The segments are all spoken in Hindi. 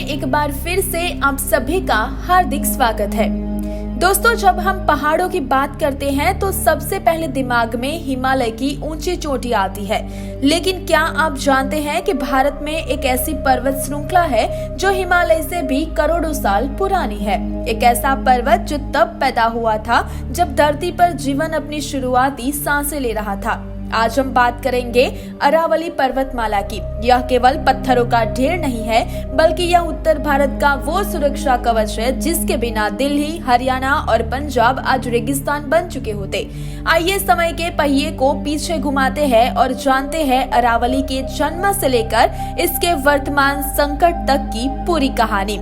एक बार फिर से आप सभी का हार्दिक स्वागत है। दोस्तों, जब हम पहाड़ों की बात करते हैं तो सबसे पहले दिमाग में हिमालय की ऊंची चोटी आती है। लेकिन क्या आप जानते हैं कि भारत में एक ऐसी पर्वत श्रृंखला है जो हिमालय से भी करोड़ों साल पुरानी है। एक ऐसा पर्वत जो तब पैदा हुआ था जब धरती पर जीवन अपनी शुरुआती सांसें ले रहा था। आज हम बात करेंगे अरावली पर्वतमाला की। यह केवल पत्थरों का ढेर नहीं है, बल्कि यह उत्तर भारत का वो सुरक्षा कवच है जिसके बिना दिल्ली, हरियाणा और पंजाब आज रेगिस्तान बन चुके होते। आइए समय के पहिए को पीछे घुमाते हैं और जानते हैं अरावली के जन्म से लेकर इसके वर्तमान संकट तक की पूरी कहानी।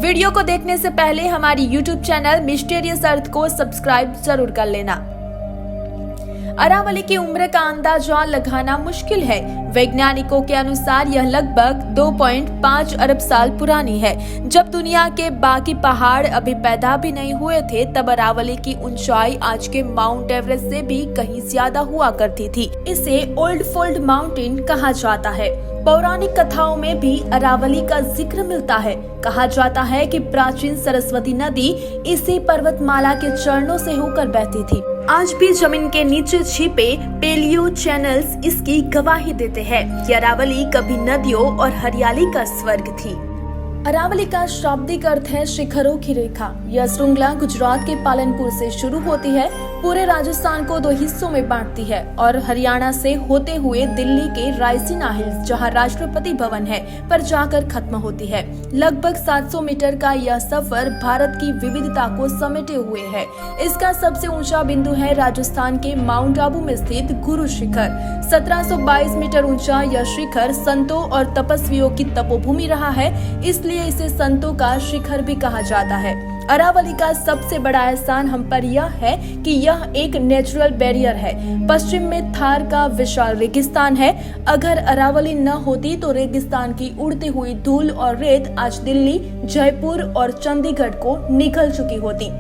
वीडियो को देखने से पहले हमारी YouTube चैनल मिस्टीरियस अर्थ को सब्सक्राइब जरूर कर लेना। अरावली की उम्र का अंदाजा लगाना मुश्किल है। वैज्ञानिकों के अनुसार यह लगभग 2.5 अरब साल पुरानी है। जब दुनिया के बाकी पहाड़ अभी पैदा भी नहीं हुए थे, तब अरावली की ऊंचाई आज के माउंट एवरेस्ट से भी कहीं ज्यादा हुआ करती थी। इसे ओल्ड फोल्ड माउंटेन कहा जाता है। पौराणिक कथाओं में भी अरावली का जिक्र मिलता है। कहा जाता है कि प्राचीन सरस्वती नदी इसी पर्वतमाला के चरणों से होकर बहती थी। आज भी जमीन के नीचे छिपे पेलियो चैनल्स इसकी गवाही देते हैं कि अरावली कभी नदियों और हरियाली का स्वर्ग थी। अरावली का शाब्दिक अर्थ है शिखरों की रेखा। यह श्रृंखला गुजरात के पालनपुर से शुरू होती है, पूरे राजस्थान को 2 हिस्सों में बांटती है और हरियाणा से होते हुए दिल्ली के रायसीना हिल्स, जहां राष्ट्रपति भवन है, पर जाकर खत्म होती है। लगभग 700 मीटर का यह सफर भारत की विविधता को समेटे हुए है। इसका सबसे ऊंचा बिंदु है राजस्थान के माउंट आबू में स्थित गुरु शिखर। 1722 मीटर ऊंचा यह शिखर संतों और तपस्वियों की तपोभूमि रहा है, इसलिए इसे संतों का शिखर भी कहा जाता है। अरावली का सबसे बड़ा एहसान हम पर यह है कि यह एक नेचुरल बैरियर है। पश्चिम में थार का विशाल रेगिस्तान है। अगर अरावली न होती तो रेगिस्तान की उड़ती हुई धूल और रेत आज दिल्ली, जयपुर और चंडीगढ़ को निगल चुकी होती।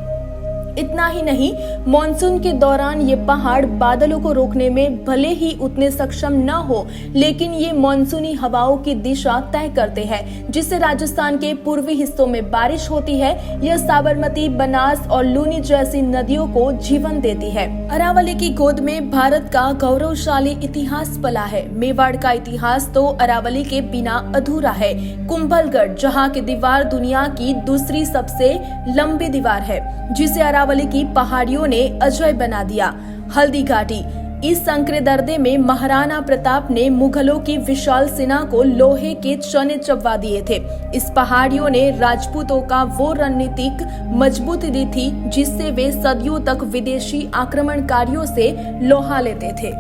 इतना ही नहीं, मॉनसून के दौरान ये पहाड़ बादलों को रोकने में भले ही उतने सक्षम न हो, लेकिन ये मॉनसूनी हवाओं की दिशा तय करते हैं, जिससे राजस्थान के पूर्वी हिस्सों में बारिश होती है। यह साबरमती, बनास और लूनी जैसी नदियों को जीवन देती है। अरावली की गोद में भारत का गौरवशाली इतिहास पला है। मेवाड़ का इतिहास तो अरावली के बिना अधूरा है। कुंभलगढ़, जहाँ की दीवार दुनिया की दूसरी सबसे लंबी दीवार है, जिसे अरावली की पहाड़ियों ने अजय बना दिया। हल्दी घाटी, इस संकरे दर्रे में महाराणा प्रताप ने मुगलों की विशाल सेना को लोहे के चने चबवा दिए थे। इस पहाड़ियों ने राजपूतों का वो रणनीतिक मजबूती दी थी जिससे वे सदियों तक विदेशी आक्रमणकारियों से लोहा लेते थे।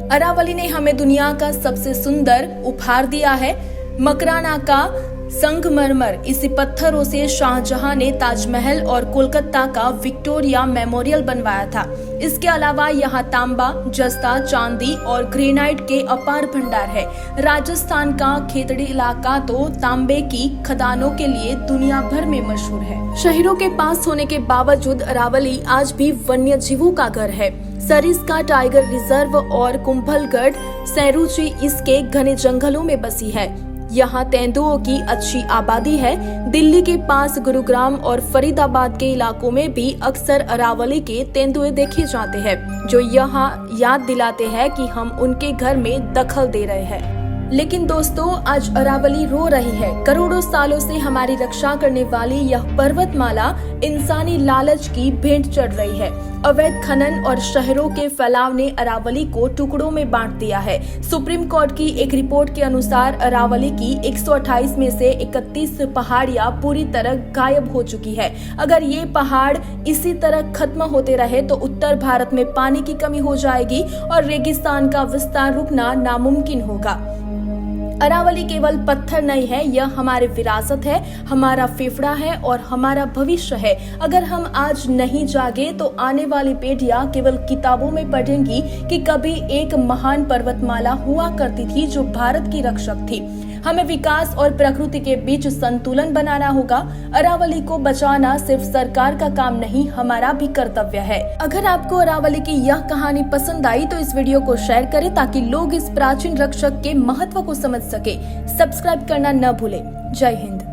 अरावली ने हमें दुनिया का सबसे सुंदर उपहार दिया है, मकराना का संगमरमर। इसी पत्थरों से शाहजहां ने ताजमहल और कोलकाता का विक्टोरिया मेमोरियल बनवाया था। इसके अलावा यहाँ तांबा, जस्ता, चांदी और ग्रेनाइट के अपार भंडार है। राजस्थान का खेतड़ी इलाका तो तांबे की खदानों के लिए दुनिया भर में मशहूर है। शहरों के पास होने के बावजूद अरावली आज भी वन्य जीवों का घर है। सरिस्का टाइगर रिजर्व और कुंभलगढ़ सैरुचि इसके घने जंगलों में बसी है। यहाँ तेंदुओं की अच्छी आबादी है। दिल्ली के पास गुरुग्राम और फरीदाबाद के इलाकों में भी अक्सर अरावली के तेंदुए देखे जाते हैं, जो यहाँ याद दिलाते हैं कि हम उनके घर में दखल दे रहे हैं। लेकिन दोस्तों, आज अरावली रो रही है। करोड़ों सालों से हमारी रक्षा करने वाली यह पर्वतमाला इंसानी लालच की भेंट चढ़ रही है। अवैध खनन और शहरों के फैलाव ने अरावली को टुकड़ों में बांट दिया है। सुप्रीम कोर्ट की एक रिपोर्ट के अनुसार अरावली की 128 में से 31 पहाड़ियां पूरी तरह गायब हो चुकी है। अगर ये पहाड़ इसी तरह खत्म होते रहे तो उत्तर भारत में पानी की कमी हो जाएगी और रेगिस्तान का विस्तार रुकना नामुमकिन होगा। अरावली केवल पत्थर नहीं है, यह हमारी विरासत है, हमारा फेफड़ा है और हमारा भविष्य है। अगर हम आज नहीं जागे तो आने वाली पीढ़ियां केवल किताबों में पढ़ेंगी कि कभी एक महान पर्वतमाला हुआ करती थी जो भारत की रक्षक थी। हमें विकास और प्रकृति के बीच संतुलन बनाना होगा। अरावली को बचाना सिर्फ सरकार का काम नहीं, हमारा भी कर्तव्य है। अगर आपको अरावली की यह कहानी पसंद आई तो इस वीडियो को शेयर करें ताकि लोग इस प्राचीन रक्षक के महत्व को समझ सके। सब्सक्राइब करना न भूलें। जय हिंद।